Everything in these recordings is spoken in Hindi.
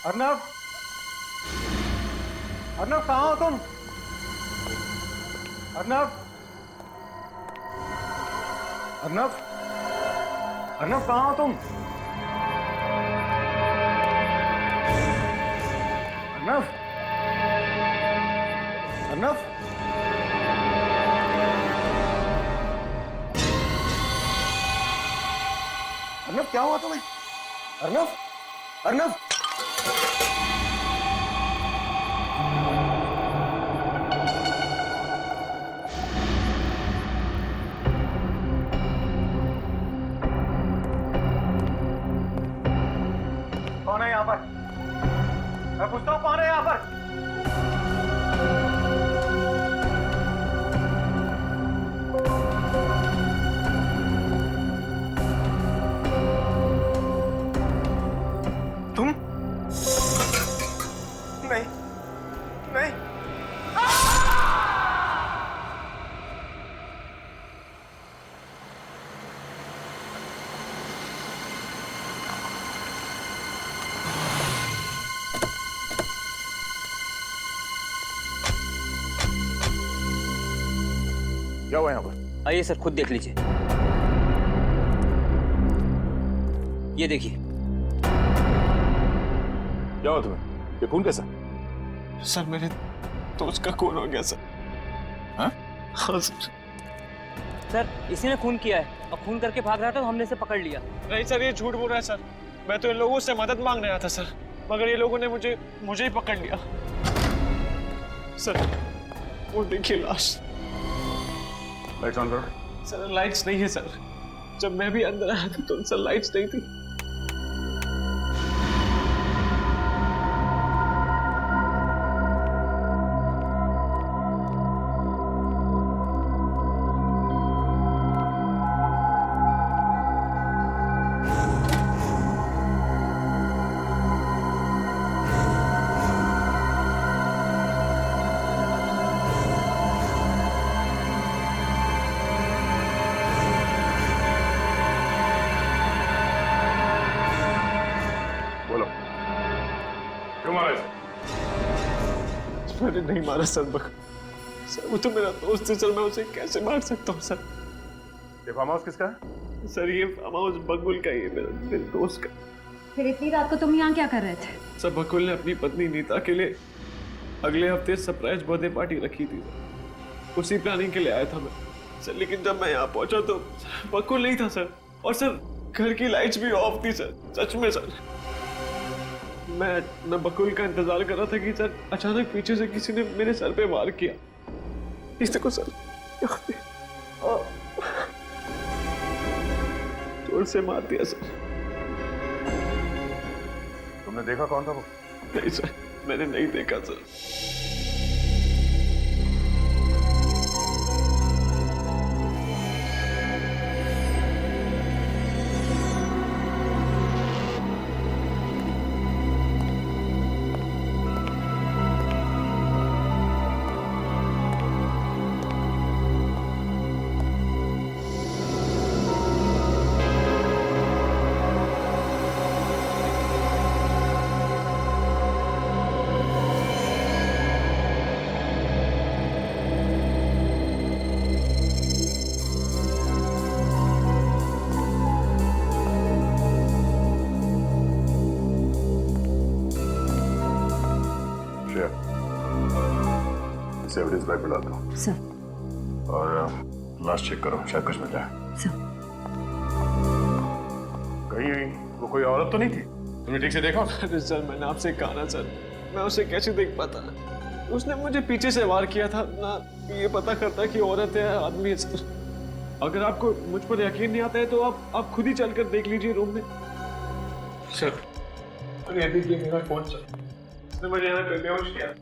अर्नव, अर्नव कहाँ हो तुम? अर्नव, अर्नव, अर्नव कहाँ हो तुम? अर्नव, अर्नव, अर्नव क्या हुआ तुम्हें? अर्नव, अर्नव, कौन है यहाँ पर? मैं पूछता हूँ कौन है यहाँ पर? तुम? नहीं, नहीं। क्या हुआ यहाँ पर? आइए सर, खुद देख लीजिए। ये देखिए। क्या हुआ तुम्हें? ये खून कैसा? सर मेरे दोस्त का खून हो गया सर। हाँ? हाँ सर। सर इसी ने खून किया है और खून करके भाग रहा था तो हमने इसे पकड़ लिया। नहीं सर, ये झूठ बोल रहा है सर। मैं तो इन लोगों से मदद मांगने आया था सर, मगर ये लोगों ने मुझे ही पकड़ लिया। सर वो देखिए लाश। लाइट्स ऑन करो। सर लाइट्स नहीं है सर। जब मैं भी अंदर आया था तो सर लाइट्स नहीं थी। बोलो, क्यों मारा इसे? मैंने नहीं मारा सर। सर वो तो मेरा दोस्त है सर, मैं उसे कैसे मार सकता हूँ सर? ये फार्म हाउस किसका है? सर ये फार्म हाउस बकुल का ही है, मेरे दोस्त का। फिर इतनी रात को तुम यहाँ क्या कर रहे थे? सर बकुल ने अपनी पत्नी नीता के लिए अगले हफ्ते सरप्राइज बर्थडे पार्टी रखी थी सर। उसी प्लानिंग के लिए आया था मैं सर, लेकिन जब मैं यहाँ पहुंचा तो बकुल नहीं था सर। और सर घर की लाइट्स भी ऑफ थी सर, सच में सर। मैं बकुल का इंतजार कर रहा था कि सर अचानक पीछे से किसी ने मेरे सर पे वार किया। इस देखो सर, जोर से मार दिया सर। तुमने देखा कौन था वो? नहीं सर, मैंने नहीं देखा सर। इसे एविडेंस बैग में डाल दो। सर। और लास्ट चेक करो, शायद कुछ मिल जाए। सर। कहीं वो कोई औरत तो नहीं थी? तुमने ठीक से देखा? अरे सर मैंने आपसे कहा ना सर, मैं उसे कैसे देख पाता? उसने मुझे पीछे से वार किया था ना, ये पता करता कि औरत है आदमी है सर। अगर आपको मुझ पर यकीन नहीं आता है तो आप खुद ही चलकर देख लीजिए रूम में। सर ये देखिए मेरा फोन सर, उसने मुझे यहाँ पे बेहोश किया।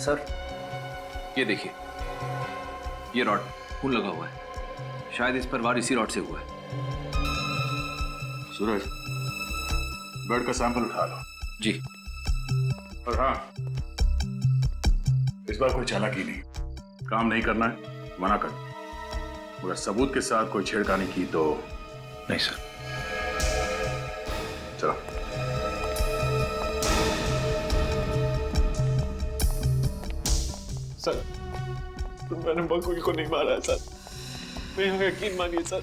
सर ये देखिए, ये रॉड खून लगा हुआ है, शायद इस पर वार इसी रॉड से हुआ है। सूरज, ब्लड का सैंपल उठा लो। जी। और हाँ, इस बार कोई चालाकी नहीं, काम नहीं करना है, मना कर। मगर सबूत के साथ कोई छेड़खानी की तो नहीं सर। चलो। सर मैंने बकुल को नहीं मारा है सर, मेरा यकीन मानिए सर।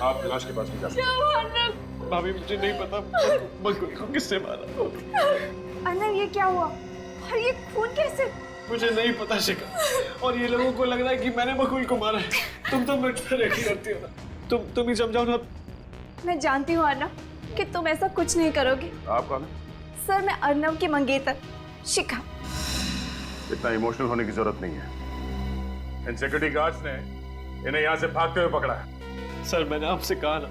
आप लाश के पास नहीं जा सकते। भाभी मुझे नहीं पता बकुल को किसने मारा। अर्नव ये क्या हुआ और ये खून कैसे? मुझे नहीं पता शिखा, और ये लोगों को लग रहा है कि मैंने बकुल को मारा है। तुम तो मुझ पर यकीन करती हो ना, तुम ही समझाओ ना। मैं जानती हूँ अर्नव कि तुम ऐसा कुछ नहीं करोगे। आप कौन है? सर मैं अर्नव की मंगेतर शिखा। इतना इमोशनल होने की जरूरत नहीं है। इन सिक्योरिटी गार्ड्स ने इन्हें यहाँ से भागते हुए पकड़ा है। सर मैंने आपसे कहा ना,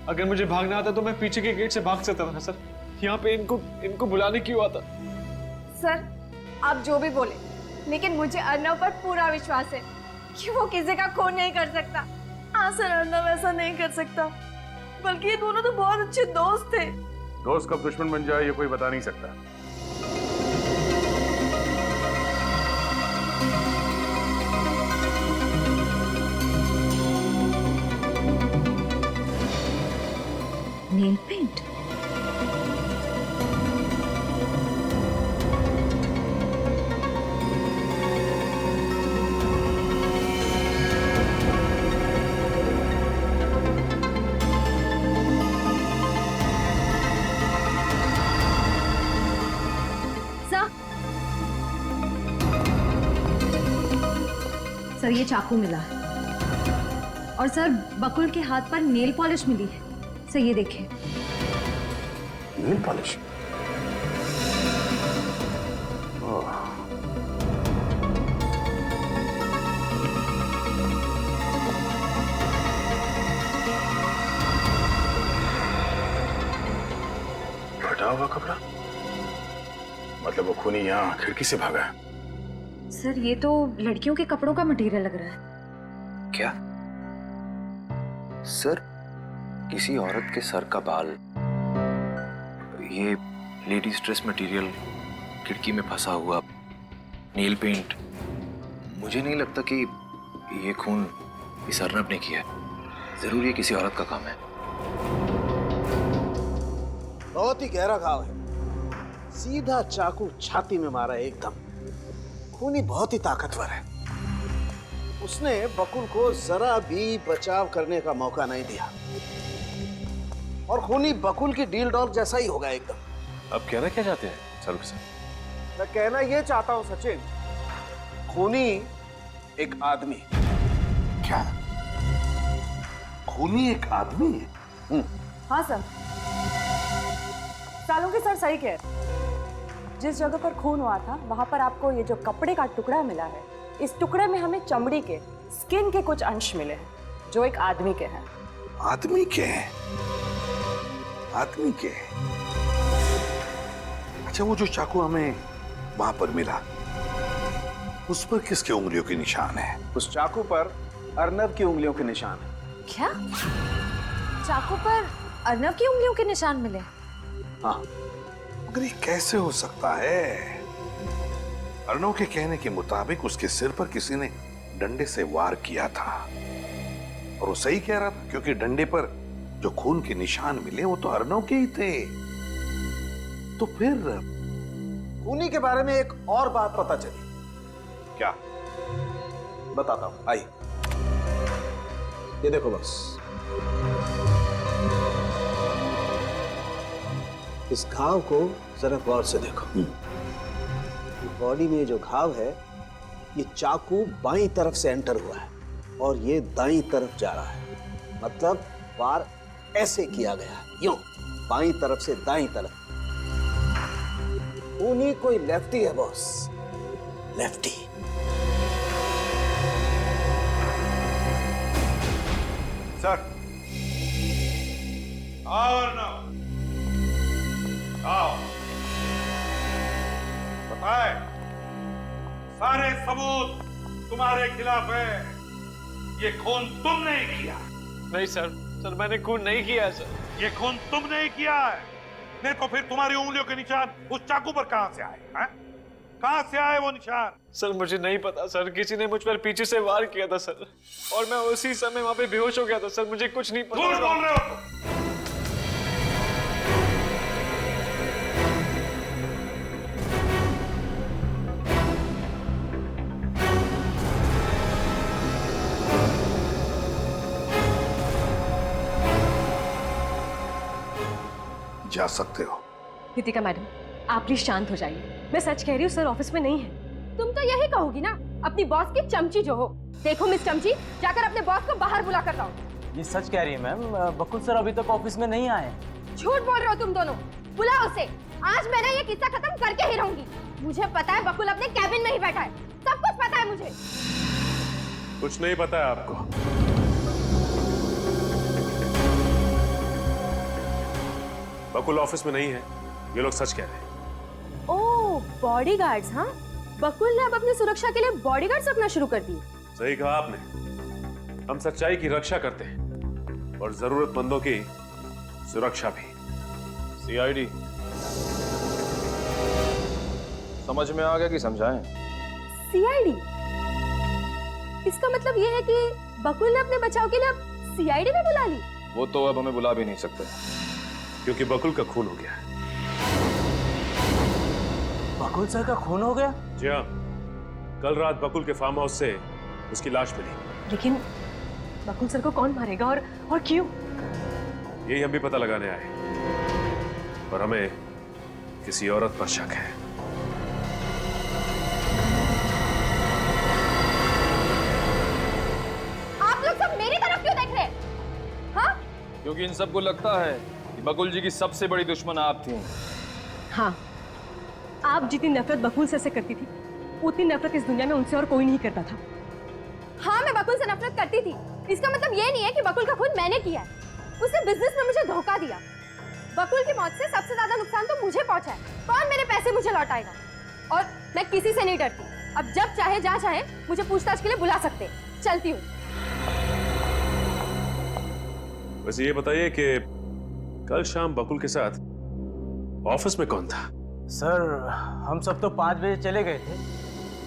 अगर मुझे भागना आता तो मैं पीछे के गेट से भाग सकता था सर। यहाँ पे इनको बुलाने क्यों आता? सर आप जो भी बोले, लेकिन मुझे अर्नव पर पूरा विश्वास है कि वो किसी का खून नहीं कर सकता। हाँ सर, अर्नव ऐसा नहीं कर सकता, बल्कि ये दोनों तो बहुत अच्छे दोस्त थे। दोस्त कब दुश्मन बन जाए ये कोई बता नहीं सकता। Nail paint? सर ये चाकू मिला है और सर बकुल के हाथ पर नेल पॉलिश मिली है। सर ये देखिए। Nail polish? फटा हुआ कपड़ा? मतलब वो खूनी यहाँ खिड़की से भागा है। सर ये तो लड़कियों के कपड़ों का मटेरियल लग रहा है। क्या? सर किसी औरत के सर का बाल, ये लेडीज ड्रेस मटेरियल, खिड़की में फंसा हुआ नेल पेंट, मुझे नहीं लगता कि ये खून इस अर्नब ने किया है। जरूर ये किसी औरत का काम है। बहुत ही गहरा घाव है, सीधा चाकू छाती में मारा है एकदम। खूनी बहुत ही ताकतवर है, उसने बकुल को जरा भी बचाव करने का मौका नहीं दिया और खूनी बकुल की डील डॉग जैसा ही होगा एकदम। अब कहना क्या चाहते हैं सर? मैं कहना ये चाहता हूं सचिन, खूनी एक आदमी। क्या? खूनी एक आदमी है? हाँ सर, सालों के सर सही कह रहे। जिस जगह पर खून हुआ था वहां पर आपको ये जो कपड़े का टुकड़ा मिला है, इस टुकड़े में हमें चमड़ी के, स्किन के कुछ अंश मिले हैं जो एक आदमी के हैं। आदमी के हैं? आदमी के? अच्छा, वो जो चाकू हमें वहां पर मिला, उस पर किसके उंगलियों के निशान है? उस चाकू पर अर्नब की उंगलियों के निशान है। क्या? चाकू पर अर्नब की उंगलियों के निशान मिले? हाँ। मगर ये कैसे हो सकता है? अर्नव के कहने के मुताबिक उसके सिर पर किसी ने डंडे से वार किया था, और वो सही कह रहा था, क्योंकि डंडे पर जो खून के निशान मिले वो तो अर्नव के ही थे। तो फिर खूनी के बारे में एक और बात पता चली। क्या? बताता हूं, आइए। ये देखो बस, इस घाव को जरा गौर से देखो। बॉडी में जो घाव है, ये चाकू बाईं तरफ से एंटर हुआ है और ये दाईं तरफ जा रहा है। मतलब वार ऐसे किया गया है, यूं बाईं तरफ से दाईं तरफ। खूनी कोई लेफ्टी है बॉस, लेफ्टी। सर, आओ अर्नव, आओ। बताए, सारे सबूत तुम्हारे खिलाफ है। ये खून तुमने ही किया। नहीं सर, मैंने खून नहीं किया है सर। ये खून तुमने ही किया है। नहीं तो फिर तुम्हारी उंगलियों के निशान उस चाकू पर कहां से आए हैं? कहां से आए वो निशार? सर मुझे नहीं पता सर, किसी ने मुझ पर पीछे से वार किया था सर, और मैं उसी समय वहां पे बेहोश हो गया था सर, मुझे कुछ नहीं पता। झूठ सर। बोल रहे हो? जा सकते हो। कृतिका मैडम, आप प्लीज शांत हो जाइए। मैं सच कह रही हूँ, सर ऑफिस में नहीं है। तुम तो यही कहोगी ना, अपनी बॉस की चमची जो हो। देखो मिस चमची, जाकर अपने बॉस को बाहर बुला कर लाओ। ये सच कह रही है मैम, बकुल सर अभी तक ऑफिस में नहीं आए। झूठ बोल रहे हो तुम दोनों। बुलाओ उसे। आज मैं ना ये किस्सा खत्म करके ही रहूंगी। मुझे पता है बकुल अपने कैबिन में ही बैठा है, सब कुछ पता है मुझे। कुछ नहीं पता है आपको? बकुल ऑफिस में नहीं है, ये लोग सच कह रहे हैं। ओह, बॉडीगार्ड्स। हाँ, बकुल ने अब अपनी सुरक्षा के लिए बॉडीगार्ड्स रखना शुरू कर दिए। सही कहा आपने। हम सच्चाई की रक्षा करते हैं और जरूरतमंदों की सुरक्षा भी। सीआईडी समझ में आ गया कि समझाएं? सीआईडी? इसका मतलब ये है कि बकुल ने अपने बचाव के लिए अब सीआईडी में बुला ली। वो तो अब हमें बुला भी नहीं सकते, क्योंकि बकुल का खून हो गया है। बकुल सर का खून हो गया? जी हाँ, कल रात बकुल के फार्म हाउस से उसकी लाश मिली। लेकिन बकुल सर को कौन मारेगा और क्यों? यही हम भी पता लगाने आए, पर हमें किसी औरत पर शक है। आप लोग सब मेरी तरफ क्यों देख रहे हैं? हाँ? क्योंकि इन सबको लगता है कि बकुल जी की सबसे बड़ी दुश्मन आप थी। हाँ, आप जितनी नफरत बकुल सर से करती थी, उतनी नफरत इस दुनिया में उनसे और कोई नहीं करता था। हाँ, मैं बकुल से नफरत करती थी। इसका मतलब ये नहीं है कि बकुल का खून मैंने किया है। उसने बिजनेस में मुझे धोखा दिया। बकुल की मौत से सबसे ज्यादा नुकसान तो मुझे पहुंचा है। कौन मेरे पैसे मुझे लौटाएगा? और मैं किसी से नहीं डरती। अब जब चाहे जहाँ चाहे मुझे पूछताछ के लिए बुला सकते हैं। चलती हूँ। वैसे ये बताइए कि कल शाम बकुल के साथ ऑफिस में कौन था? सर हम सब तो 5 बजे चले गए थे।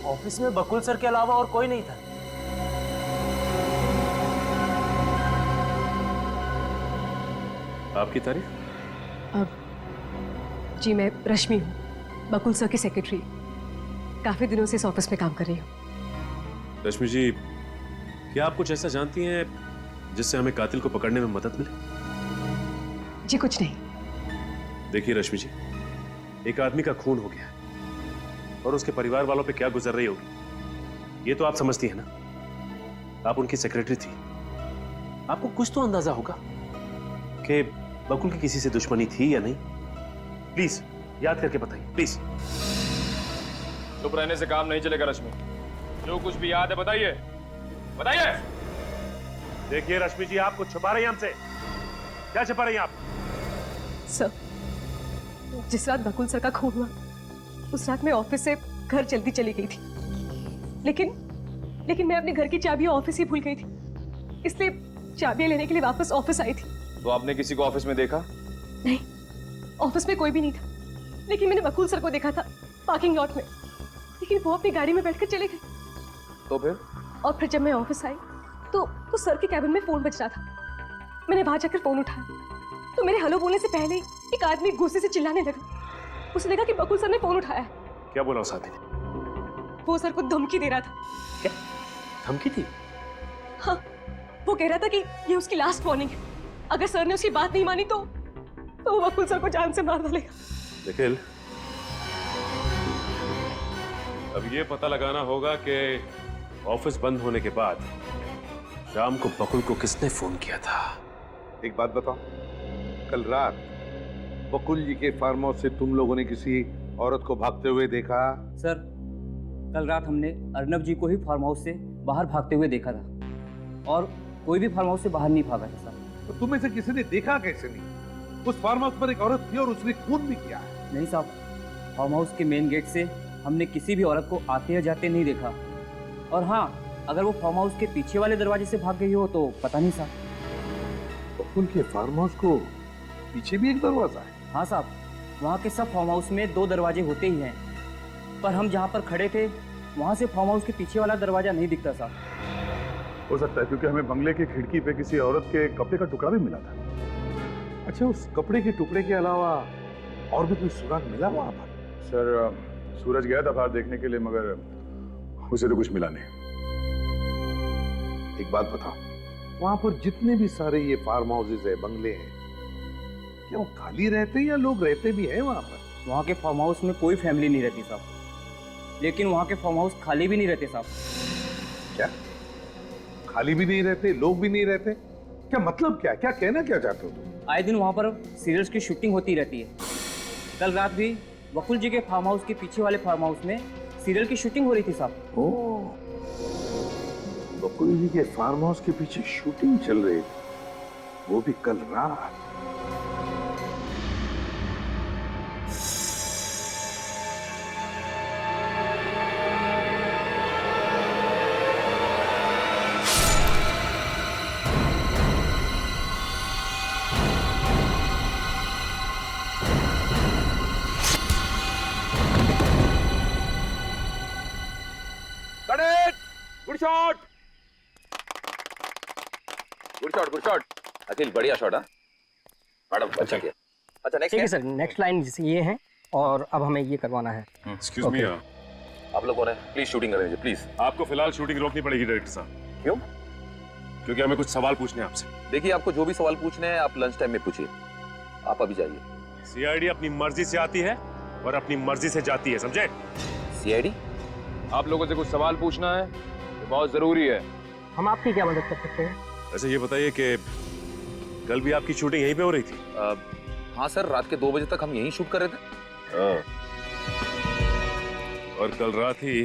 ऑफिस में बकुल सर के अलावा और कोई नहीं था। आपकी तारीफ? जी, मैं रश्मि हूँ, बकुल सर की सेक्रेटरी। काफी दिनों से इस ऑफिस में काम कर रही हूँ। रश्मि जी, क्या आप कुछ ऐसा जानती हैं जिससे हमें कातिल को पकड़ने में मदद मिले? जी कुछ नहीं। देखिए रश्मि जी, एक आदमी का खून हो गया और उसके परिवार वालों पे क्या गुजर रही होगी, ये तो आप समझती हैं ना। आप उनकी सेक्रेटरी थी, आपको कुछ तो अंदाजा होगा कि बकुल की किसी से दुश्मनी थी या नहीं। प्लीज याद करके बताइए, प्लीज। चुप रहने से काम नहीं चलेगा रश्मि। जो कुछ भी याद है बताइए, बताइए। देखिए रश्मि जी, आप कुछ छुपा रही हैं हमसे। क्या छुपा रही हैं आप? सर, जिस रात बकुल सर का खून हुआ, उस रात मैं ऑफिस से घर जल्दी चली गई थी। लेकिन मैं अपने घर की चाबियां ऑफिस ही भूल गई थी, इसलिए चाबियां लेने के लिए वापस ऑफिस आई थी। तो आपने किसी को ऑफिस में देखा? नहीं, ऑफिस में कोई भी नहीं था, लेकिन मैंने बकुल सर को देखा था पार्किंग लॉट में। लेकिन वो अपनी गाड़ी में बैठकर चले गए। तो फिर? और फिर जब मैं ऑफिस आई तो सर के कैबिन में फोन बज रहा था। मैंने बाहर जाकर फोन उठाया तो मेरे हेलो बोलने से पहले ही एक आदमी गुस्से से चिल्लाने लगा। उसे लगा कि बकुल सर ने फोन उठाया है। क्या बोला उस आदमी ने? वो सर को धमकी दे रहा था। क्या धमकी थी? हाँ, वो कह रहा था कि ये उसकी लास्ट वार्निंग है। अगर सर ने उसकी बात नहीं मानी तो वो बकुल सर को जान से मार डालेगा। निखिल, अब ये पता लगाना होगा कि ऑफिस बंद होने के बाद शाम को बकुल को किसने फोन किया था। एक बात बताओ, कल रात बकुल जी के फार्म हाउस से तुम लोगों ने किसी औरत को भागते हुए देखा? सर कल रात हमने अर्नब जी को ही फार्म हाउस से बाहर भागते हुए देखा था, और कोई भी फार्म हाउस से बाहर नहीं भागा था सर। तो तुम्हें से किसी ने देखा कैसे नहीं? उस फार्म हाउस पर एक औरत थी और उसने खून भी किया है। नहीं साहब, फार्म हाउस के मेन गेट से हमने किसी भी औरत को आते या जाते नहीं देखा। और हाँ, अगर वो फार्म हाउस के पीछे वाले दरवाजे से भाग गई हो तो पता नहीं साहब। बकुल के फार्म हाउस को पीछे भी एक दरवाजा है? हाँ साहब, वहाँ के सब फार्म हाउस में 2 दरवाजे होते ही हैं, पर हम जहाँ पर खड़े थे वहाँ से फार्म हाउस के पीछे वाला दरवाजा नहीं दिखता साहब। हो सकता है क्योंकि हमें बंगले की खिड़की पे किसी औरत के कपड़े का टुकड़ा भी मिला था। अच्छा, उस कपड़े के टुकड़े के अलावा और भी कोई सुराग मिला वहां पर? सर, सूरज गया था बाहर देखने के लिए, मगर उसे तो कुछ मिला नहीं। एक बात बताओ, वहां पर जितने भी सारे ये फार्म हाउसेज है, बंगले हैं, क्या वो खाली रहते हैं या लोग रहते भी हैं वहां पर? वहाँ के फार्म हाउस में कोई फैमिली नहीं रहती साहब, लेकिन वहाँ के फार्म हाउस खाली भी नहीं रहते साहब। क्या खाली भी नहीं रहते, लोग भी नहीं रहते? क्या मतलब क्या कहना क्या चाहते हो तुम? आए दिन वहाँ पर सीरियल्स की शूटिंग होती रहती है। कल रात भी वकुल जी के फार्म हाउस के पीछे वाले फार्म हाउस में सीरियल की शूटिंग हो रही थी साहब। ओह, बकुल जी के फार्म हाउस के पीछे शूटिंग चल रही थी, वो भी कल रात। गुड शॉट अखिल, बढ़िया शॉट। मैडम अच्छा किया। अच्छा नेक्स्ट ठीक है सर, नेक्स्ट लाइन जैसे ये है और अब हमें ये करवाना है। एक्सक्यूज मी, आप लोगों ने प्लीज शूटिंग करें प्लीज। आपको फिलहाल शूटिंग रोकनी पड़ेगी डायरेक्टर साहब। क्यों? क्योंकि हमें कुछ सवाल पूछने हैं आपसे। देखिए, आपको जो भी सवाल पूछने हैं आप लंच टाइम में पूछिए। आप अभी जाइए। सीआईडी अपनी मर्जी से आती है और अपनी मर्जी से जाती है, समझे? सीआईडी? आप लोगों से कुछ सवाल पूछना है, ये बहुत जरूरी है। हम आपकी क्या मदद कर सकते हैं? ऐसे ये बताइए कि कल भी आपकी शूटिंग यहीं पे हो रही थी? हाँ सर, रात के 2 बजे तक हम यहीं शूट कर रहे थे। और कल रात ही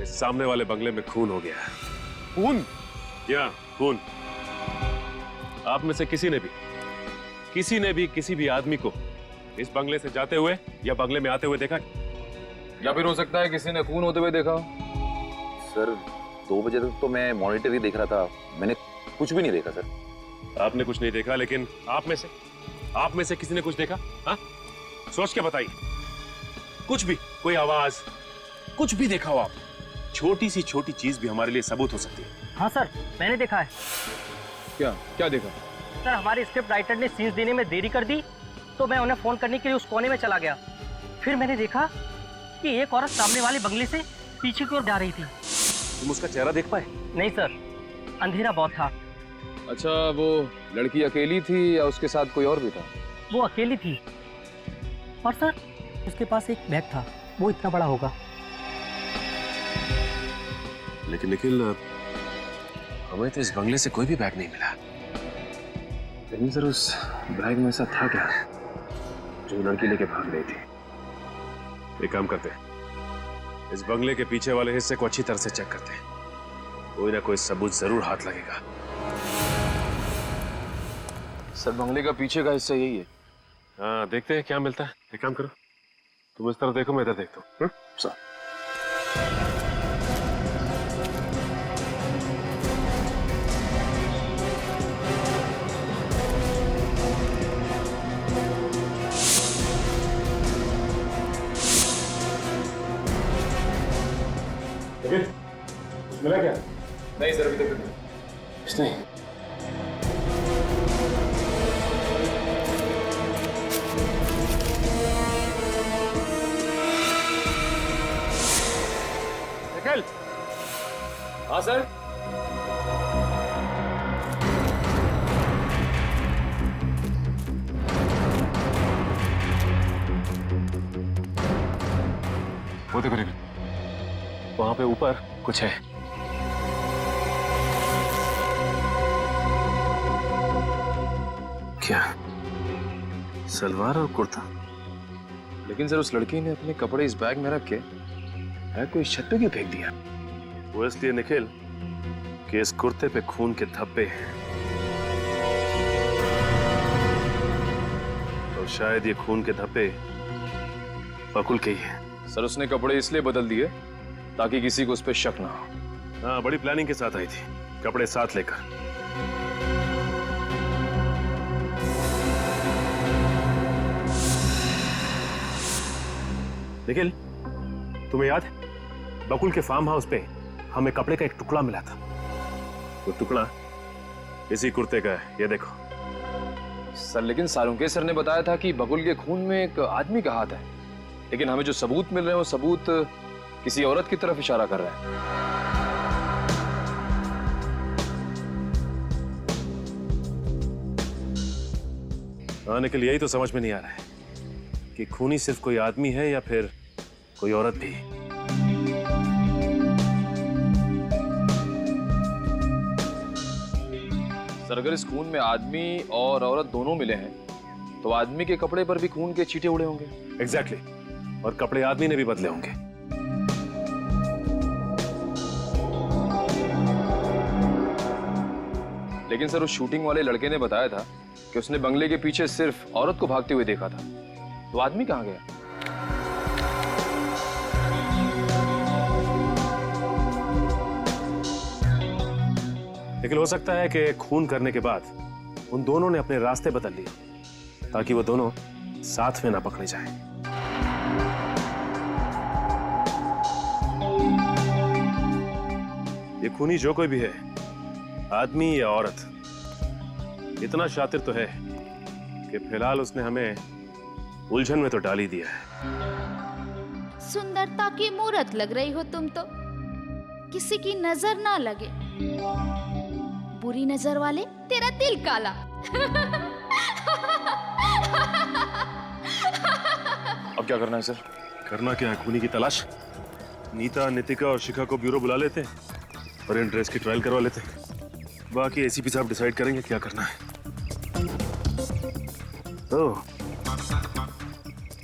इस सामने वाले बंगले में खून हो गया। खून? क्या खून? आप में से किसी ने भी किसी भी आदमी को इस बंगले से जाते हुए या बंगले में आते हुए देखा? या फिर हो सकता है किसी ने खून होते हुए देखा हो। सर 2 बजे तक तो मैं मॉनिटर ही देख रहा था, मैंने कुछ भी नहीं देखा सर। आपने कुछ नहीं देखा, लेकिन आप में से किसी ने कुछ देखा? हाँ, सोच के बताइए। कुछ भी, कोई आवाज, कुछ भी देखा हो आप? छोटी सी छोटी चीज भी हमारे लिए सबूत हो सकती है। हाँ सर, मैंने देखा है। क्या देखा? सर, हमारे स्क्रिप्ट राइटर ने सीन्स देने में देरी कर दी तो मैं उन्हें फोन करने के लिए उस कोने में चला गया। फिर मैंने देखा कि एक औरत सामने वाले बंगले से पीछे की ओर जा रही थी। तुम उसका चेहरा देख पाए? नहीं सर, अंधेरा बहुत था। अच्छा, वो लड़की अकेली थी या उसके साथ कोई और भी था? वो अकेली थी और सर उसके पास एक बैग था, वो इतना बड़ा होगा। लेकिन निखिल, हमें तो इस बंगले से कोई भी बैग नहीं मिला। लेकिन सर उस बैग में ऐसा था क्या जो लड़की लेके भाग रही थी? एक काम करते हैं, इस बंगले के पीछे वाले हिस्से को अच्छी तरह से चेक करते हैं। कोई ना कोई सबूत जरूर हाथ लगेगा। सर बंगले का पीछे का हिस्सा यही है। हाँ, देखते हैं क्या मिलता है। एक काम करो, तुम इस तरफ देखो, मैं इधर देखता हूँ। सर मिला क्या? नहीं सर, अभी तक नहीं। निखिल। हाँ सर। वो देखो निखिल, वहां पे ऊपर कुछ है। क्या? सलवार और कुर्ता? लेकिन सर उस लड़की ने अपने कपड़े इस बैग में रख के कोई छत पे क्यों फेंक दिया? वो इसलिए निखिल कि इस कुर्ते पे खून के धब्बे हैं और शायद ये खून के धब्बे बकुल के ही हैं। सर उसने कपड़े इसलिए बदल दिए ताकि किसी को उस पर शक ना हो। हाँ, बड़ी प्लानिंग के साथ आई थी, कपड़े साथ लेकर। निखिल, तुम्हें याद है बकुल के फार्म हाउस पे हमें कपड़े का एक टुकड़ा मिला था। वो टुकड़ा इसी कुर्ते का है, ये देखो। सर लेकिन सालुंके सर ने बताया था कि बकुल के खून में एक आदमी का हाथ है, लेकिन हमें जो सबूत मिल रहे हैं वो सबूत किसी औरत की तरफ इशारा कर रहा है। हाँ, निकल यही तो समझ में नहीं आ रहा है कि खूनी सिर्फ कोई आदमी है या फिर कोई औरत भी। सर अगर इस खून में आदमी और औरत दोनों मिले हैं तो आदमी के कपड़े पर भी खून के छींटे उड़े होंगे। एग्जैक्टली, और कपड़े आदमी ने भी बदले होंगे। लेकिन सर उस शूटिंग वाले लड़के ने बताया था कि उसने बंगले के पीछे सिर्फ औरत को भागते हुए देखा था, तो आदमी कहाँ गया? लेकिन हो सकता है कि खून करने के बाद उन दोनों ने अपने रास्ते बदल लिए ताकि वो दोनों साथ में ना पकड़े जाएं। ये खूनी जो कोई भी है, आदमी या औरत, इतना शातिर तो है कि फिलहाल उसने हमें उलझन में तो डाल ही दिया है। सुंदरता की मूरत लग रही हो तुम तो, किसी की नजर ना लगे। बुरी नजर वाले तेरा दिल काला। अब क्या करना है सर? करना क्या है, खूनी की तलाश। नीता, नितिका और शिखा को ब्यूरो बुला लेते हैं और इन ड्रेस की ट्रायल करवा लेते हैं। बाकी एसीपी साहब डिसाइड करेंगे क्या करना है। तो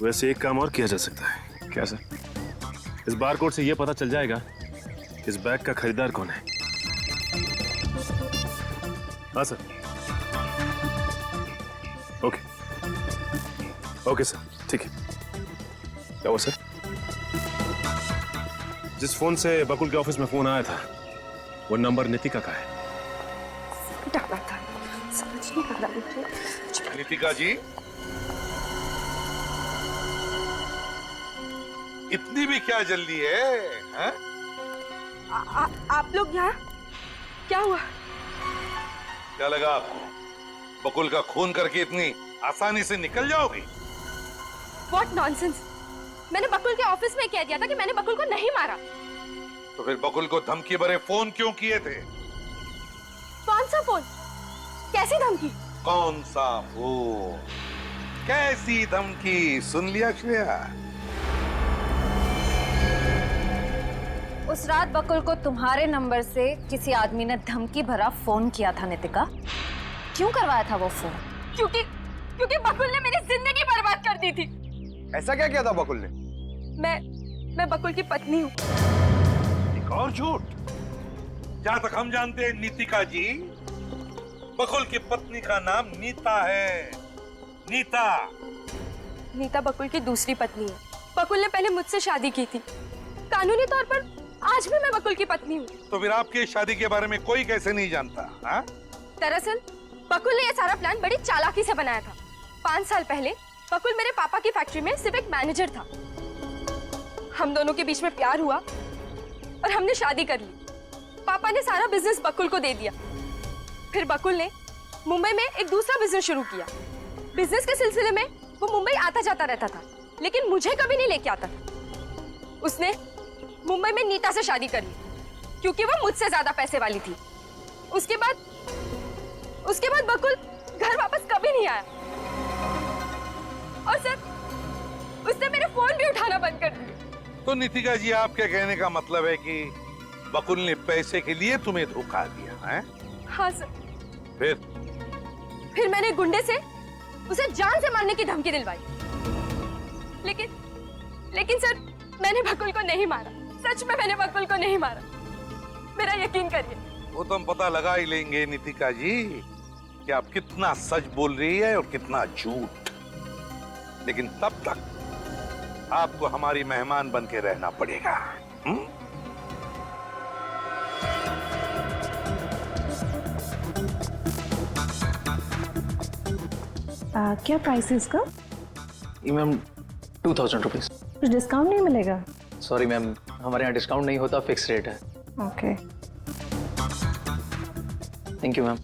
वैसे एक काम और किया जा सकता है। क्या सर? इस बारकोड से यह पता चल जाएगा इस बैग का खरीदार कौन है। हाँ सर। ओके सर, ठीक है। क्या हुआ सर? जिस फोन से बकुल के ऑफिस में फोन आया था वो नंबर नितिका का है। डाला था, समझ नहीं आ रहा मुझे। नितिका जी, इतनी भी क्या जल्दी है, हैं? आप लोग यहाँ? क्या हुआ? क्या लगा आपको बकुल का खून करके इतनी आसानी से निकल जाओगी? What nonsense! मैंने बकुल के ऑफिस में कह दिया था कि मैंने बकुल को नहीं मारा। तो फिर बकुल को धमकी भरे फोन क्यों किए थे? कौन सा फोन? कैसी धमकी? कौन सा फोन? कैसी धमकी? सुन लिया श्रेया? उस रात बकुल को तुम्हारे नंबर से किसी आदमी ने धमकी भरा फोन किया था नितिका। क्यों करवाया था वो फोन? क्योंकि बकुल ने मेरी जिंदगी बर्बाद कर दी थी। ऐसा क्या किया था बकुल ने? मैं बकुल की पत्नी हूँ। एक और झूठ। जहाँ तक हम जानते हैं नीतिका जी, बकुल की पत्नी का नाम नीता है। नीता बकुल की दूसरी पत्नी है। बकुल ने पहले मुझसे शादी की थी। कानूनी तौर पर आज भी मैं बकुल की पत्नी हूँ। तो फिर आपकी शादी के बारे में कोई कैसे नहीं जानता? हाँ? दरअसल बकुल ने यह सारा प्लान बड़ी चालाकी से बनाया था। 5 साल पहले बकुल मेरे पापा की फैक्ट्री में सिर्फ एक मैनेजर था। हम दोनों के बीच में प्यार हुआ और हमने शादी कर ली। पापा ने सारा बिजनेस बकुल को दे दिया। फिर बकुल ने मुंबई में एक दूसरा बिजनेस शुरू किया। बिजनेस के सिलसिले में वो मुंबई आता जाता रहता था, लेकिन मुझे कभी नहीं लेके आता था। उसने मुंबई में नीता से शादी कर ली क्योंकि वो मुझसे ज्यादा पैसे वाली थी। उसके बाद बकुल घर वापस कभी नहीं आया। और सर, उसने मेरे फोन भी उठाना बंद कर दिए। तो नितिका जी, आपके कहने का मतलब है कि बकुल ने पैसे के लिए तुम्हें धोखा दिया है? हाँ सर। फिर मैंने गुंडे से उसे जान से मारने की धमकी दिलवाई। लेकिन सर, मैंने बकुल को नहीं मारा। सच में मैंने बकुल को नहीं मारा। मेरा यकीन करिए। वो तो हम पता लगा ही लेंगे नितिका जी कि आप कितना सच बोल रही है और कितना झूठ। लेकिन तब तक आपको हमारी मेहमान बन के रहना पड़ेगा। क्या प्राइस है इसका? Ma'am 2000 rupees. कुछ डिस्काउंट नहीं मिलेगा? सॉरी मैम, हमारे यहाँ डिस्काउंट नहीं होता, फिक्स रेट है। Okay. Thank you ma'am.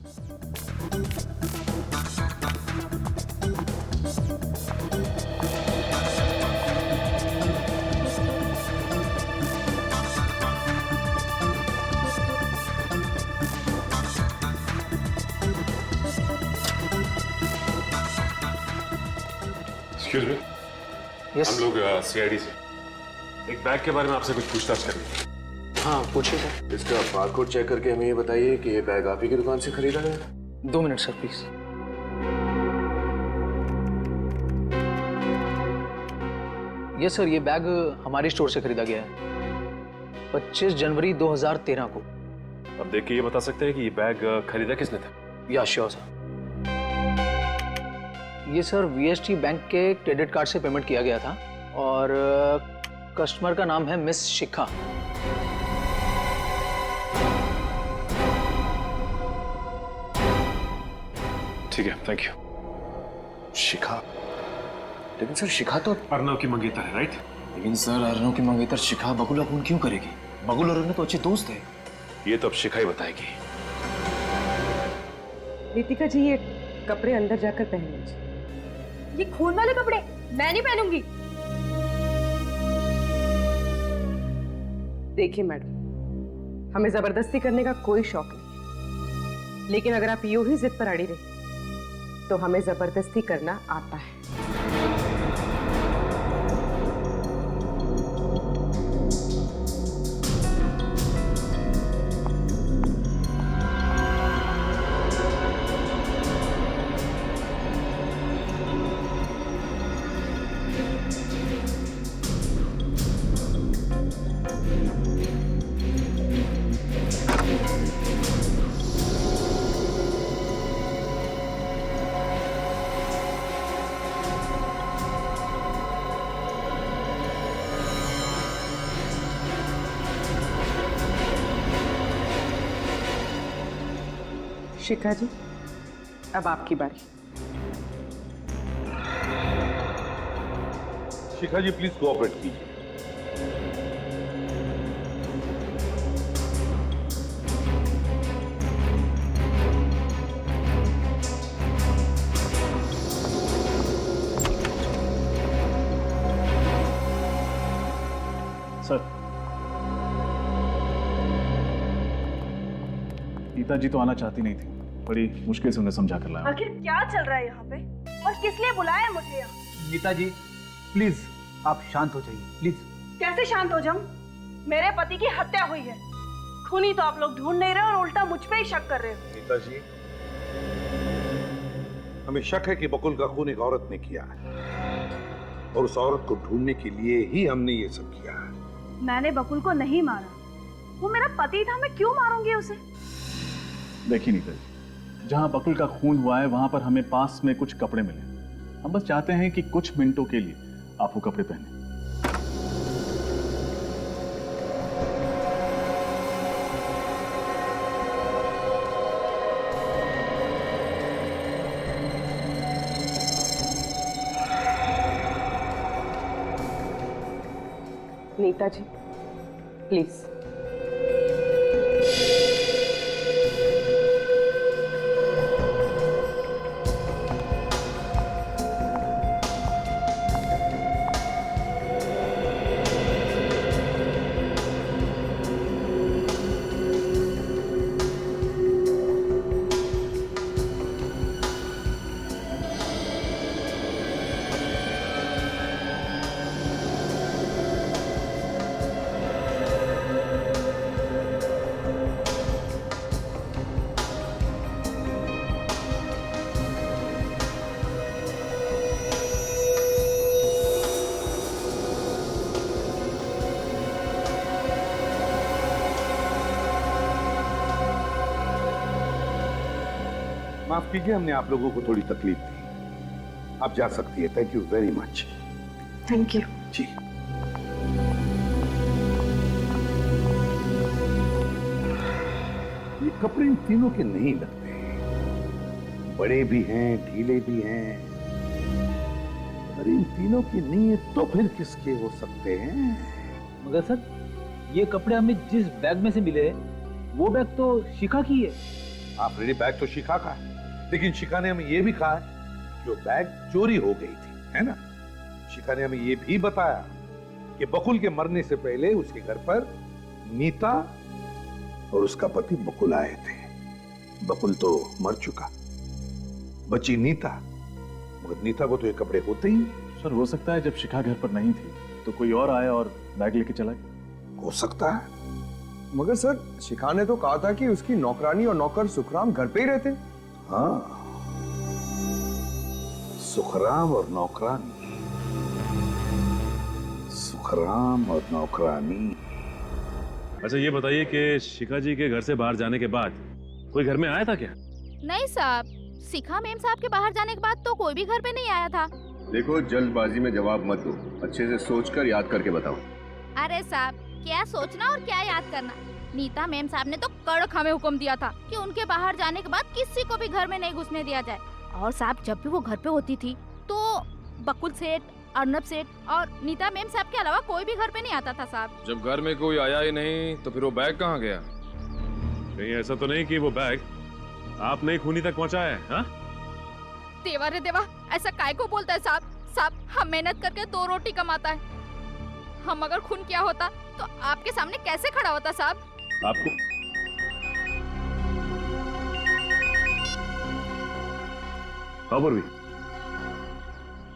Excuse me, yes. हम लोग सीआईडी से एक बैग के बारे में आपसे कुछ पूछताछ करेंगे। हाँ पूछिए सर। इसका बारकोड चेक करके हमें ये बताइए कि ये बैग आप ही की दुकान से खरीदा गया था। 2 minute sir please. Yes sir, ये बैग हमारी स्टोर से खरीदा गया है 25 जनवरी 2013 को। अब देख के ये बता सकते हैं कि ये बैग खरीदा किसने था? या श्योर सर। ये सर वीएसटी बैंक के क्रेडिट कार्ड से पेमेंट किया गया था और कस्टमर का नाम है मिस शिखा। ठीक है, थैंक यू। शिखा? लेकिन सर शिखा तो अर्नव की मंगेतर है, राइट? लेकिन सर अर्नव की मंगेतर शिखा बकुल अपून क्यों करेगी? बकुल और अर्नव तो अच्छे दोस्त हैं। ये तो अब शिखा ही बताएगी। रितिका जी, ये कपड़े अंदर जाकर पहन लीजिए। ये खून वाले कपड़े मैं नहीं पहनूंगी। देखिए मैडम, हमें जबरदस्ती करने का कोई शौक नहीं, लेकिन अगर आप यूं ही जिद पर अड़ी रहे तो हमें जबरदस्ती करना आता है। शिखा जी, अब आपकी बारी। शिखा जी प्लीज कोऑपरेट कीजिए। सर, गीता जी तो आना चाहती नहीं थी, बड़ी मुश्किल से उन्हें समझा कर लाया। आखिर क्या चल रहा है यहाँ पे और किस लिए बुलाया है मुझे यहाँ? गीता जी प्लीज आप शांत हो जाइए, प्लीज। कैसे शांत हो जाऊं? मेरे पति की हत्या हुई है। खूनी तो आप लोग ढूंढ नहीं रहे और उल्टा मुझ पे ही शक कर रहे हो। गीता जी, हमें शक है कि बकुल का खून एक औरत ने किया है और उस औरत को ढूंढने के लिए ही हमने ये सब किया है। मैंने बकुल को नहीं मारा, वो मेरा पति था, मैं क्यों मारूंगी उसे? देखिए नीता जी, जहाँ बकुल का खून हुआ है वहां पर हमें पास में कुछ कपड़े मिले। हम बस चाहते हैं कि कुछ मिनटों के लिए आप वो कपड़े पहने। नीता जी प्लीज। माफ कीजिए, हमने आप लोगों को थोड़ी तकलीफ दी। आप जा सकती है। Thank you very much. Thank you. जी। ये कपड़े इन तीनों के नहीं लगते, बड़े भी हैं, ढीले भी हैं। अरे इन तीनों की नहीं है तो फिर किसके हो सकते हैं? मगर सर, ये कपड़े हमें जिस बैग में से मिले वो बैग तो शिखा की है। हाँ फ्रेडी, बैग तो शिखा का है, लेकिन शिखा ने हमें यह भी कहा है कि वो बैग चोरी हो गई थी, है ना। शिखा ने हमें यह भी बताया कि बकुल के मरने से पहले उसके घर पर नीता और उसका पति बकुल आए थे। बकुल तो मर चुका, बची नीता, मगर नीता को तो ये कपड़े होते ही। सर हो सकता है जब शिखा घर पर नहीं थी तो कोई और आया और बैग लेके चला गया। हो सकता है। मगर सर, शिखा ने तो कहा था कि उसकी नौकरानी और नौकर सुखराम घर पे ही रहते। हाँ, सुखराम और नौकरानी, सुखराम और नौकरानी। अच्छा ये बताइए कि शिखा जी के घर से बाहर जाने के बाद कोई घर में आया था क्या? नहीं साहब, शिखा मैम साहब के बाहर जाने के बाद तो कोई भी घर पे नहीं आया था। देखो, जल्दबाजी में जवाब मत दो, अच्छे से सोचकर याद करके बताओ। अरे साहब, क्या सोचना और क्या याद करना। नीता मैम साहब ने तो कड़क हमें हुक्म दिया था कि उनके बाहर जाने के बाद किसी को भी घर में नहीं घुसने दिया जाए। और साहब, जब भी वो घर पे होती थी तो बकुल सेठ, अर्नब सेठ और नीता मैम साहब के अलावा कोई भी घर पे नहीं आता था साहब। जब घर में कोई आया ही नहीं तो फिर वो बैग कहाँ गया? कहीं ऐसा तो नहीं कि वो बैग आपने ही खूनी तक पहुंचाया है? हाँ? देवा रे देवा, ऐसा काय को बोलता है साहब? साहब, हम मेहनत करके 2 रोटी कमाता है। हम अगर खून किया होता तो आपके सामने कैसे खड़ा होता साहब? आपको खबर भी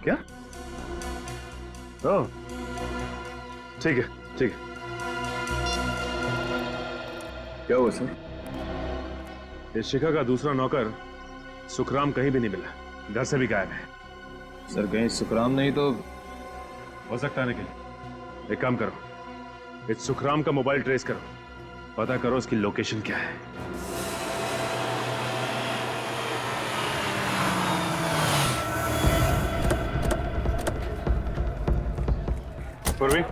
क्या? ओह, ठीक है ठीक है। क्या हुआ सर? इस शिखा का दूसरा नौकर सुखराम कहीं भी नहीं मिला, घर से भी गायब है। सर कहीं सुखराम नहीं तो? हो सकता है निखिल, एक काम करो, इस सुखराम का मोबाइल ट्रेस करो, पता करो उसकी लोकेशन क्या है। पूर्वी,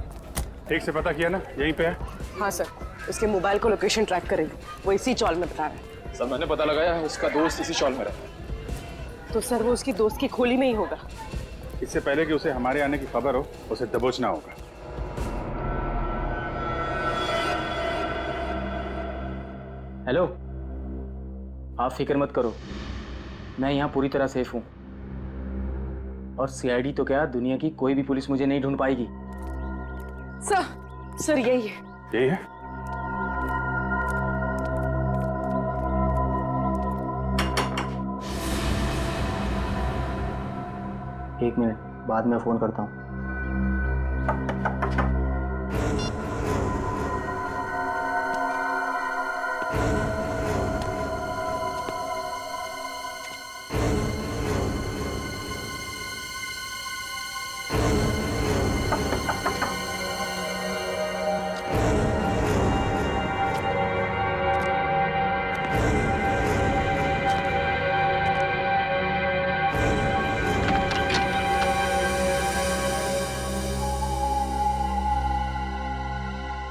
ठीक से पता किया ना, यहीं पे है? हाँ सर, उसके मोबाइल को लोकेशन ट्रैक करेंगे, वो इसी चौल में बता रहा है। सर मैंने पता लगाया है, उसका दोस्त इसी चौल में रहता है। तो सर वो उसकी दोस्त की खोली में ही होगा। इससे पहले कि उसे हमारे आने की खबर हो, उसे दबोचना होगा। हेलो, आप फिक्र मत करो, मैं यहाँ पूरी तरह सेफ हूँ। और सीआईडी तो क्या, दुनिया की कोई भी पुलिस मुझे नहीं ढूंढ पाएगी। सर यही है। यही है? एक मिनट, बाद में फोन करता हूँ।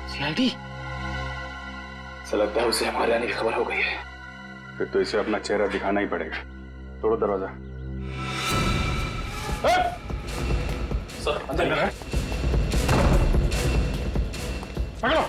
सीआईडी? ऐसा लगता है उसे हमारे आने की खबर हो गई है। फिर तो इसे अपना चेहरा दिखाना ही पड़ेगा। तोड़ो दरवाजा। सर अंदर है। पकड़ो।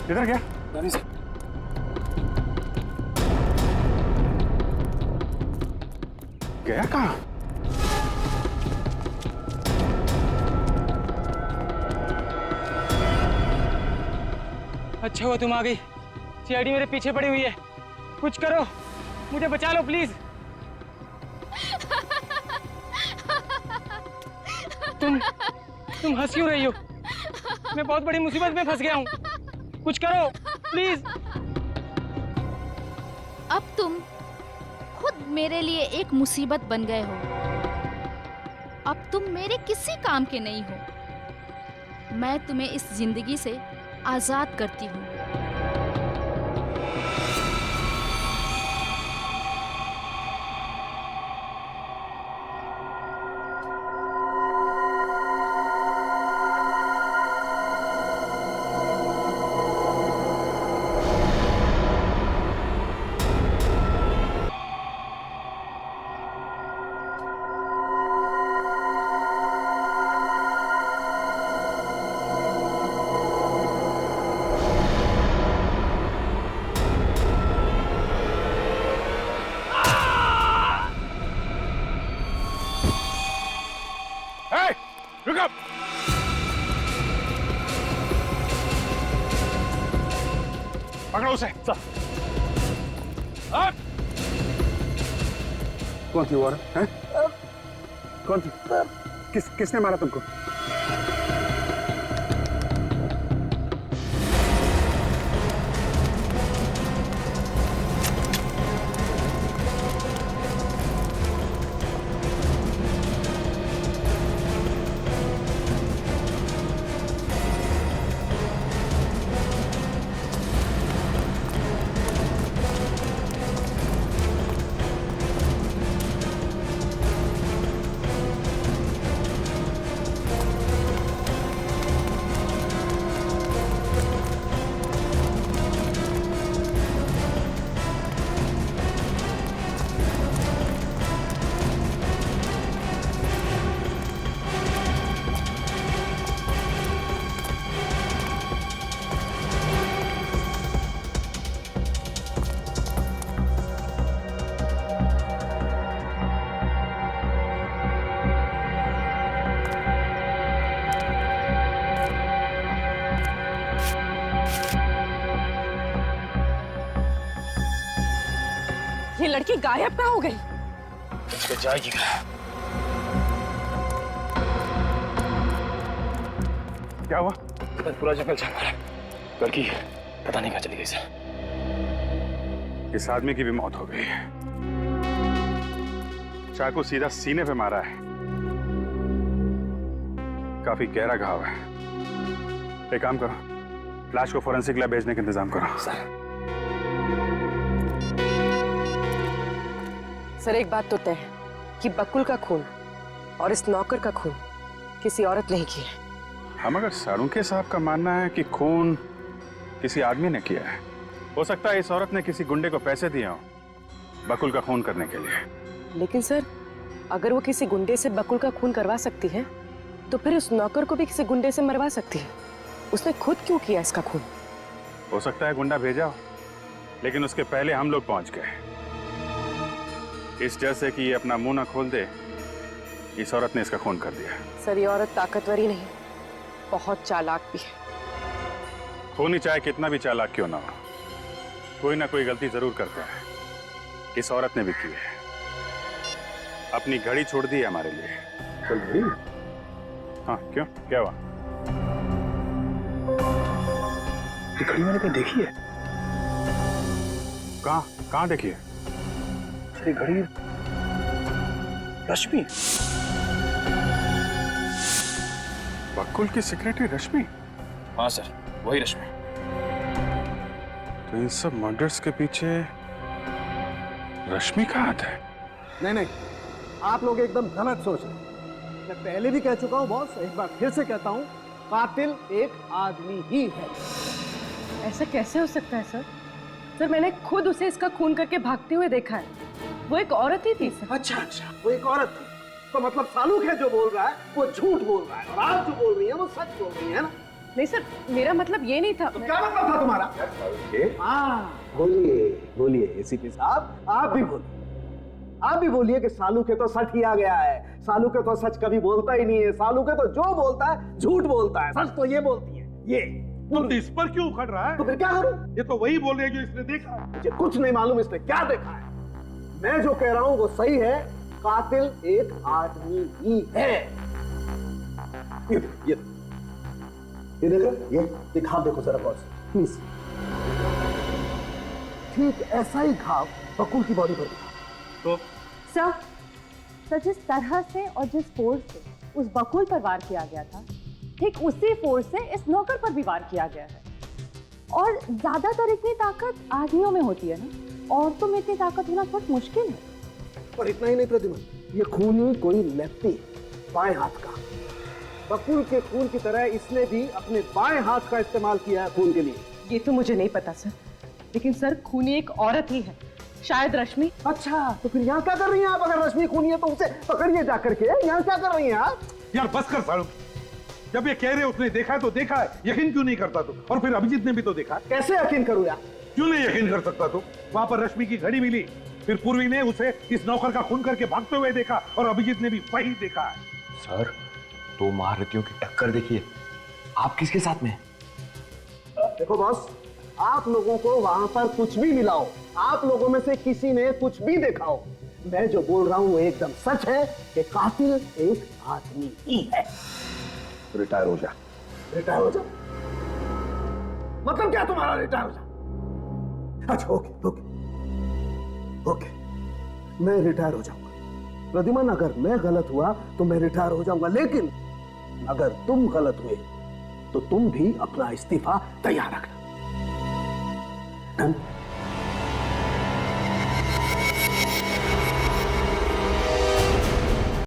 किधर गया? नानी से। गया कहाँ? अच्छा हुआ तुम आ गई। सीआईडी मेरे पीछे पड़ी हुई है, कुछ करो, मुझे बचा लो प्लीज। तुम हंस क्यों रही हो? मैं बहुत बड़ी मुसीबत में फंस गया हूँ, कुछ करो प्लीज। अब तुम खुद मेरे लिए एक मुसीबत बन गए हो। अब तुम मेरे किसी काम के नहीं हो। मैं तुम्हें इस जिंदगी से आजाद करती हूँ। पकड़ो उसे। कौन थी वो औरत? हैं? कौन थी? किसने मारा तुमको? ये लड़की गायब कहाँ हो गई? तो जाएगी क्या हुआ? पूरा जंगल छान मारा, लड़की पता नहीं कहाँ चली गई सर। इस आदमी की भी मौत हो गई। चाकू सीधा सीने पे मारा है, काफी गहरा घाव है। एक काम करो, लाश को फोरेंसिक लैब भेजने का इंतजाम करो। सर एक बात तो तय है कि बकुल का खून और इस नौकर का खून किसी औरत ने ही किया है। हम अगर सारुंके साहब का मानना है कि खून किसी आदमी ने किया है, हो सकता है इस औरत ने किसी गुंडे को पैसे दिए हों बकुल का खून करने के लिए। लेकिन सर अगर वो किसी गुंडे से बकुल का खून करवा सकती है तो फिर उस नौकर को भी किसी गुंडे से मरवा सकती है। उसने खुद क्यों किया इसका खून? हो सकता है गुंडा भेजा हो, लेकिन उसके पहले हम लोग पहुंच गए। इस डर से कि ये अपना मुंह ना खोल दे, इस औरत ने इसका खून कर दिया। सर ये औरत ताकतवर ही नहीं, बहुत चालाक भी है। खूनी चाहे कितना भी चालाक क्यों ना हो, कोई ना कोई गलती जरूर करता है। इस औरत ने भी की है, अपनी घड़ी छोड़ दी है हमारे लिए। चल घड़ी? हाँ क्यों, क्या हुआ? ये घड़ी मैंने कहीं देखी है। कहाँ देखी है? ये घड़ी रश्मि। बकुल की सेक्रेटरी रश्मि? हाँ सर, वही रश्मि। तो इन सब मर्डर्स के पीछे रश्मि का हाथ है? नहीं, आप लोग एकदम गलत सोच रहे हैं। मैं पहले भी कह चुका हूं बॉस, एक बार फिर से कहता हूं, कातिल एक आदमी ही है। ऐसा कैसे हो सकता है सर? सर मैंने खुद उसे इसका खून करके भागते हुए देखा है। वो एक औरत ही थी सर। अच्छा, वो एक औरत थी, तो मतलब सालूक है जो बोल रहा है वो झूठ बोल रहा है, और आप जो बोल रही हैं वो सच बोल रही है ना? नहीं सर, मेरा मतलब ये नहीं था। तो क्या मतलब था तुम्हारा? हाँ बोलिए एसीपी साहब, आप भी बोलिए। आप भी बोलिए कि सालू के तो सच ही आ गया है। सालू के तो सच कभी बोलता ही नहीं है। सालू के तो जो बोलता है झूठ बोलता है, सच तो ये बोलती है। ये तुम इस पर क्यों उखड़ रहा है? तो फिर क्या करूं? ये तो वही बोल रही है जो इसने देखा। मुझे कुछ नहीं मालूम इसने क्या देखा है। मैं जो कह रहा हूं वो सही है। कातिल एक आदमी ही है। ये देख रहे? ये घाव देखो जरा गौर से प्लीज। ठीक ऐसा ही घाव बकुल की बॉडी पर दिखा। तो सर जिस तरह से और जिस फोर्स से उस बकुल पर वार किया गया था, ठीक उसी फोर्स से इस नौकर पर भी वार किया गया है। और ज्यादातर इतनी ताकत आदमियों में होती है ना, औरतों में इतनी ताकत होना बहुत मुश्किल है। और इतना ही नहीं प्रतिमा, ये खून ही कोई लेफ्टी बाएं हाथ का। बकुल के खून की तरह इसने भी अपने बाएं हाथ का इस्तेमाल किया है खून के लिए। ये तो मुझे नहीं पता सर, लेकिन सर खूनी एक औरत ही है, शायद रश्मि। अच्छा, तो फिर यहाँ क्या कर रही हैं आप? अगर रश्मि खूनी है तो उसे पकड़िए जाकर के। यहाँ क्या कर रही हैं आप? यार बस कर सालू, जब ये कह रहे उसने देखा है तो देखा है, यकीन क्यों नहीं करता तू? और फिर अभिजीत ने भी तो देखा। कैसे यकीन करूं यार? क्यों नहीं यकीन कर सकता तू? वहां पर रश्मि की घड़ी मिली, फिर पूर्वी ने उसे इस नौकर का खून करके भागते हुए देखा, और अभिजीत ने भी वही देखा है। सर, दो महारथियों की टक्कर देखिए, आप किसके साथ में हैं? देखो बॉस, आप लोगों को वहां पर कुछ भी मिला हो, आप लोगों में से किसी ने कुछ भी देखा हो, मैं जो बोल रहा हूं वो एकदम सच है कि कातिल एक आदमी ही है। रिटायर हो जा। रिटायर हो जा? मतलब क्या तुम्हारा रिटायर हो जा? अच्छा ओके ओके ओके, मैं रिटायर हो जाऊंगा। प्रद्युमन, अगर मैं गलत हुआ तो मैं रिटायर हो जाऊंगा, लेकिन अगर तुम गलत हुए तो तुम भी अपना इस्तीफा तैयार रखना। डन?